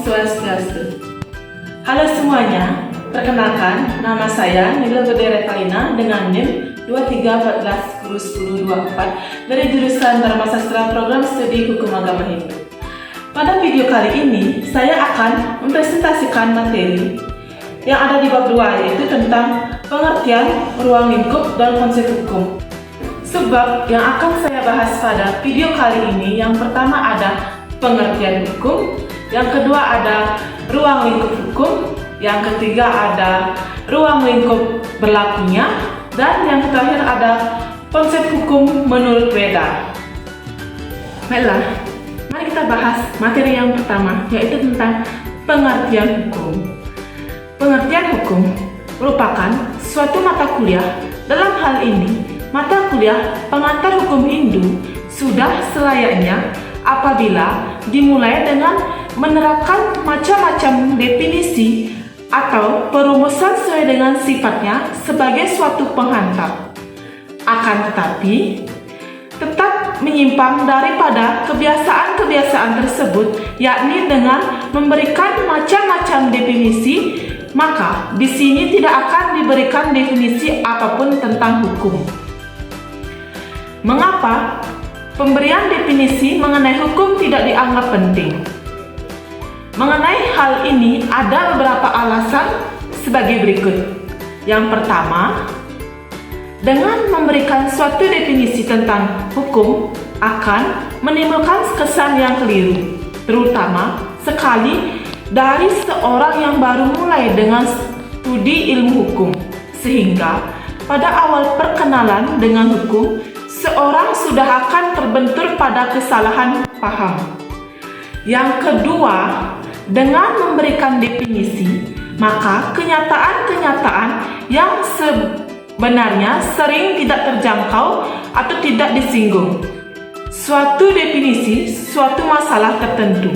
Swastiastu. Halo semuanya, perkenalkan nama saya Nila Bedere Kalina dengan NIM 23141024 dari jurusan Dharma Sastra Program Studi Hukum Agama Hindu. Pada video kali ini, saya akan mempresentasikan materi yang ada di bab 2, yaitu tentang pengertian ruang lingkup dan konsep hukum. Sebab yang akan saya bahas pada video kali ini, yang pertama ada pengertian hukum, yang kedua ada ruang lingkup hukum, yang ketiga ada ruang lingkup berlakunya, dan yang terakhir ada konsep hukum menurut Weda. Baiklah, mari kita bahas materi yang pertama, yaitu tentang pengertian hukum. Pengertian hukum merupakan suatu mata kuliah. Dalam hal ini, mata kuliah pengantar hukum Hindu sudah selayaknya apabila dimulai dengan menerapkan macam-macam definisi atau perumusan sesuai dengan sifatnya sebagai suatu penghantar. Akan tetapi, tetap menyimpang daripada kebiasaan-kebiasaan tersebut, yakni dengan memberikan macam-macam definisi, maka di sini tidak akan diberikan definisi apapun tentang hukum. Mengapa pemberian definisi mengenai hukum tidak dianggap penting? Mengenai hal ini ada beberapa alasan sebagai berikut. Yang pertama, dengan memberikan suatu definisi tentang hukum akan menimbulkan kesan yang keliru, terutama sekali dari seorang yang baru mulai dengan studi ilmu hukum, sehingga pada awal perkenalan dengan hukum, seorang sudah akan terbentur pada kesalahan paham. Yang kedua, dengan memberikan definisi, maka kenyataan-kenyataan yang sebenarnya sering tidak terjangkau atau tidak disinggung. Suatu definisi, suatu masalah tertentu.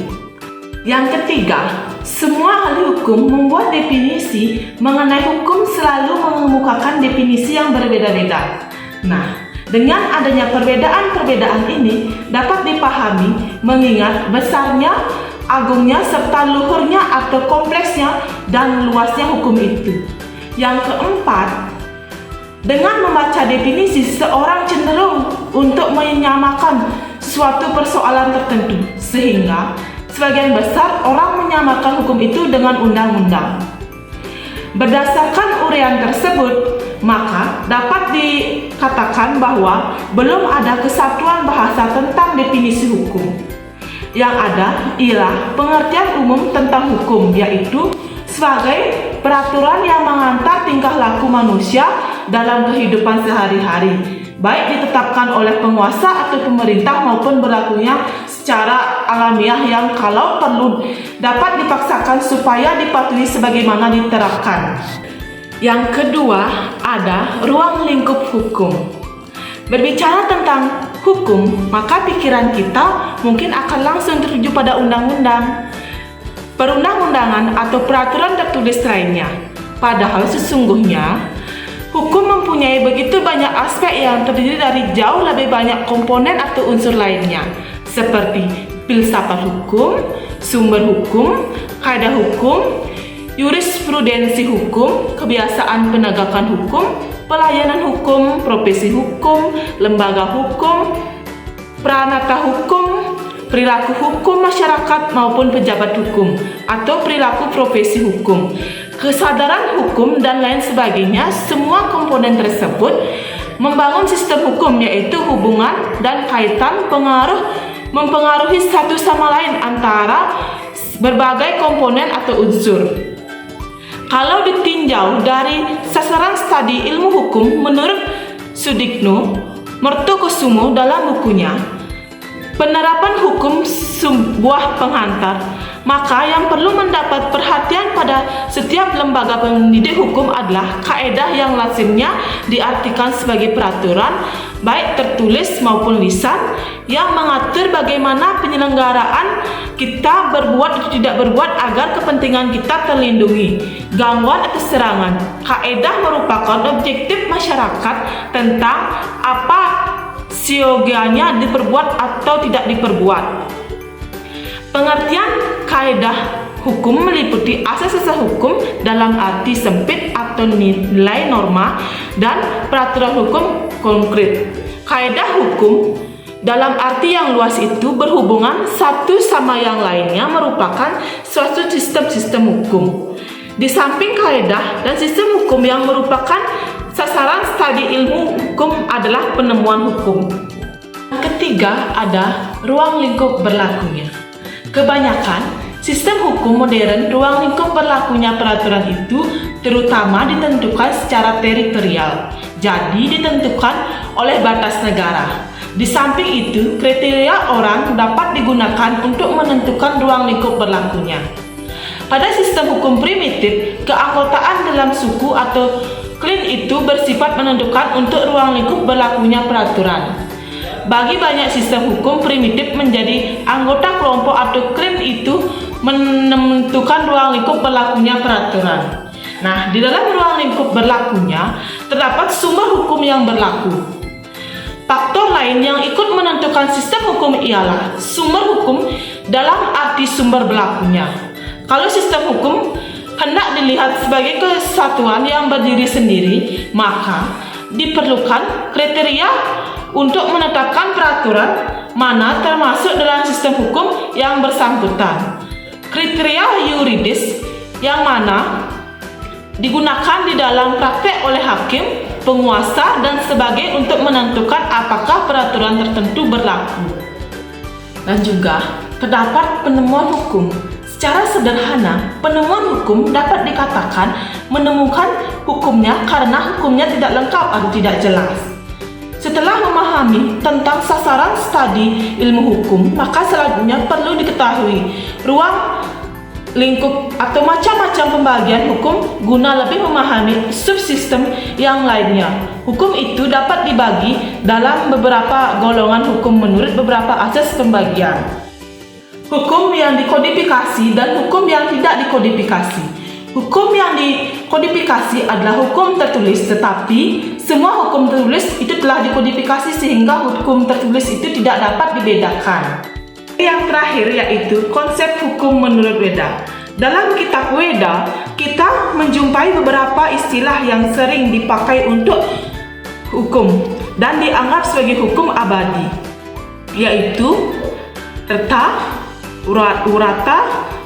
Yang ketiga, semua ahli hukum membuat definisi mengenai hukum selalu mengemukakan definisi yang berbeda-beda. Nah, dengan adanya perbedaan-perbedaan ini dapat dipahami mengingat besarnya, agungnya, serta luhurnya atau kompleksnya dan luasnya hukum itu. Yang keempat, dengan membaca definisi, seorang cenderung untuk menyamakan suatu persoalan tertentu, sehingga sebagian besar orang menyamakan hukum itu dengan undang-undang. Berdasarkan uraian tersebut, maka dapat dikatakan bahwa belum ada kesatuan bahasa tentang definisi hukum. Yang ada ialah pengertian umum tentang hukum, yaitu sebagai peraturan yang mengantar tingkah laku manusia dalam kehidupan sehari-hari, baik ditetapkan oleh penguasa atau pemerintah maupun berlakunya secara alamiah yang kalau perlu dapat dipaksakan supaya dipatuhi sebagaimana diterapkan. Yang kedua ada ruang lingkup hukum. Berbicara tentang hukum, maka pikiran kita mungkin akan langsung tertuju pada undang-undang, perundang-undangan atau peraturan tertulis lainnya. Padahal sesungguhnya hukum mempunyai begitu banyak aspek yang terdiri dari jauh lebih banyak komponen atau unsur lainnya, seperti filsafat hukum, sumber hukum, kaidah hukum, jurisprudensi hukum, kebiasaan penegakan hukum, pelayanan hukum, profesi hukum, lembaga hukum, pranata hukum, perilaku hukum masyarakat maupun pejabat hukum, atau perilaku profesi hukum, kesadaran hukum, dan lain sebagainya. Semua komponen tersebut membangun sistem hukum, yaitu hubungan dan kaitan mempengaruhi satu sama lain antara berbagai komponen atau unsur. Kalau ditinjau dari sasaran studi ilmu hukum menurut Sudikno Mertokusumo dalam bukunya Penerapan Hukum Sebuah Penghantar, maka yang perlu mendapat perhatian pada setiap lembaga pendidik hukum adalah kaedah yang lazimnya diartikan sebagai peraturan, baik tertulis maupun lisan, yang mengatur bagaimana penyelenggaraan kita berbuat atau tidak berbuat agar kepentingan kita terlindungi gangguan atau serangan. Kaedah merupakan objektif masyarakat tentang apa siogianya diperbuat atau tidak diperbuat. Pengertian kaedah hukum meliputi asas-asas hukum dalam arti sempit atau nilai norma dan peraturan hukum konkret. Kaidah hukum dalam arti yang luas itu berhubungan satu sama yang lainnya, merupakan suatu sistem-sistem hukum. Di samping kaidah dan sistem hukum yang merupakan sasaran studi ilmu hukum adalah penemuan hukum. Ketiga, ada ruang lingkup berlakunya. Kebanyakan sistem hukum modern, ruang lingkup berlakunya peraturan itu terutama ditentukan secara teritorial, jadi ditentukan oleh batas negara. Di samping itu, kriteria orang dapat digunakan untuk menentukan ruang lingkup berlakunya. Pada sistem hukum primitif, keanggotaan dalam suku atau klan itu bersifat menentukan untuk ruang lingkup berlakunya peraturan. Bagi banyak sistem hukum primitif, menjadi anggota kelompok atau klan itu menentukan ruang lingkup berlakunya peraturan. Nah, di dalam ruang lingkup berlakunya terdapat sumber hukum yang berlaku. Faktor lain yang ikut menentukan sistem hukum ialah sumber hukum dalam arti sumber berlakunya. Kalau sistem hukum hendak dilihat sebagai kesatuan yang berdiri sendiri, maka diperlukan kriteria untuk menetapkan peraturan mana termasuk dalam sistem hukum yang bersangkutan. Kriteria yuridis yang mana digunakan di dalam praktek oleh hakim, penguasa, dan sebagainya untuk menentukan apakah peraturan tertentu berlaku. Dan juga terdapat penemuan hukum. Secara sederhana, penemuan hukum dapat dikatakan menemukan hukumnya karena hukumnya tidak lengkap atau tidak jelas. Setelah memahami tentang sasaran studi ilmu hukum, maka selanjutnya perlu diketahui ruang lingkup atau macam-macam pembagian hukum guna lebih memahami subsistem yang lainnya. Hukum itu dapat dibagi dalam beberapa golongan hukum menurut beberapa asas pembagian. Hukum yang dikodifikasi dan hukum yang tidak dikodifikasi. Hukum yang dikodifikasi adalah hukum tertulis, tetapi semua hukum tertulis itu telah dikodifikasi sehingga hukum tertulis itu tidak dapat dibedakan. Yang terakhir yaitu konsep hukum menurut Weda. Dalam kitab Weda, kita menjumpai beberapa istilah yang sering dipakai untuk hukum dan dianggap sebagai hukum abadi, yaitu terta, urata,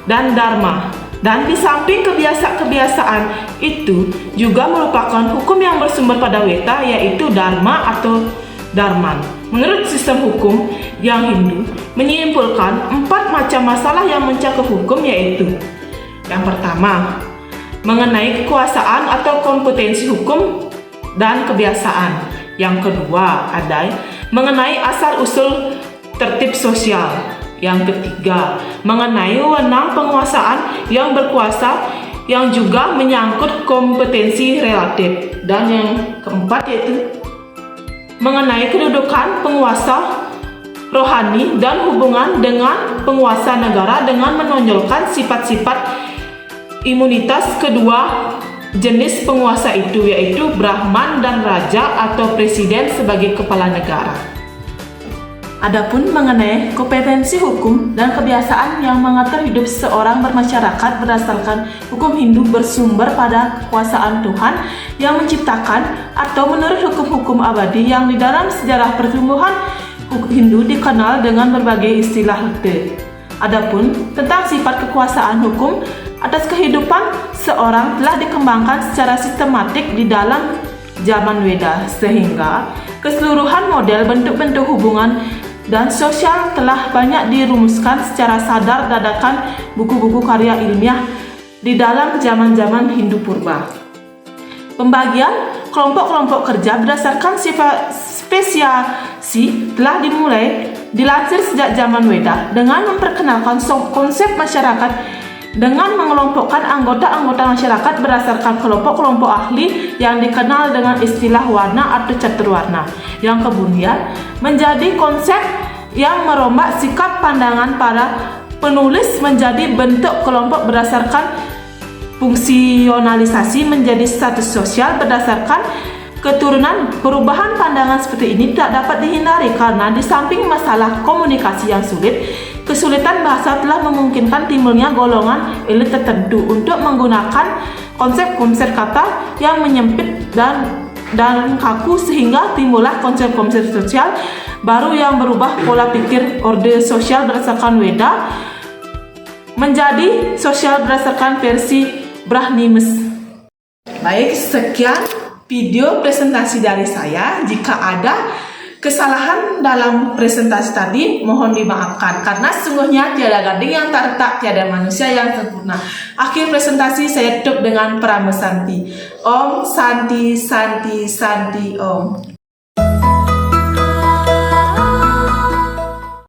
dan dharma. Dan di samping kebiasaan itu juga merupakan hukum yang bersumber pada Weda, yaitu dharma atau dharman. Menurut sistem hukum yang Hindu menyimpulkan 4 macam masalah yang mencakup hukum, yaitu yang pertama, mengenai kekuasaan atau kompetensi hukum dan kebiasaan. Yang kedua, ada mengenai asal-usul tertib sosial. Yang ketiga, mengenai wewenang penguasaan yang berkuasa yang juga menyangkut kompetensi relatif. Dan yang keempat yaitu mengenai kedudukan penguasa rohani dan hubungan dengan penguasa negara dengan menonjolkan sifat-sifat imunitas kedua jenis penguasa itu, yaitu Brahman dan Raja atau Presiden sebagai kepala negara. Adapun mengenai kompetensi hukum dan kebiasaan yang mengatur hidup seorang bermasyarakat berdasarkan hukum Hindu bersumber pada kekuasaan Tuhan yang menciptakan atau menurut hukum-hukum abadi yang di dalam sejarah pertumbuhan Hindu dikenal dengan berbagai istilah hute. Adapun tentang sifat kekuasaan hukum atas kehidupan seorang telah dikembangkan secara sistematik di dalam zaman Weda, sehingga keseluruhan model bentuk-bentuk hubungan dan sosial telah banyak dirumuskan secara sadar dadakan buku-buku karya ilmiah di dalam zaman-zaman Hindu purba. Pembagian kelompok-kelompok kerja berdasarkan sifat spesiasi telah dimulai dilansir sejak zaman Weda dengan memperkenalkan konsep masyarakat dengan mengelompokkan anggota-anggota masyarakat berdasarkan kelompok-kelompok ahli yang dikenal dengan istilah warna atau caturwarna, yang kemudian menjadi konsep yang merombak sikap pandangan para penulis menjadi bentuk kelompok berdasarkan fungsionalisasi menjadi status sosial berdasarkan keturunan. Perubahan pandangan seperti ini tak dapat dihindari karena di samping masalah komunikasi yang sulit, kesulitan bahasa telah memungkinkan timbulnya golongan elit tertentu untuk menggunakan konsep-konsep kata yang menyempit dan kaku, sehingga timbullah konsep-konsep sosial baru yang berubah pola pikir orde sosial berdasarkan Weda menjadi sosial berdasarkan versi Brahnimes. Baik, sekian video presentasi dari saya. Jika ada kesalahan dalam presentasi tadi, mohon dimaafkan, karena sesungguhnya tiada gading yang tak retak, tiada manusia yang sempurna. Akhir presentasi saya tutup dengan Pramu Santi. Om Santi Santi Santi Om.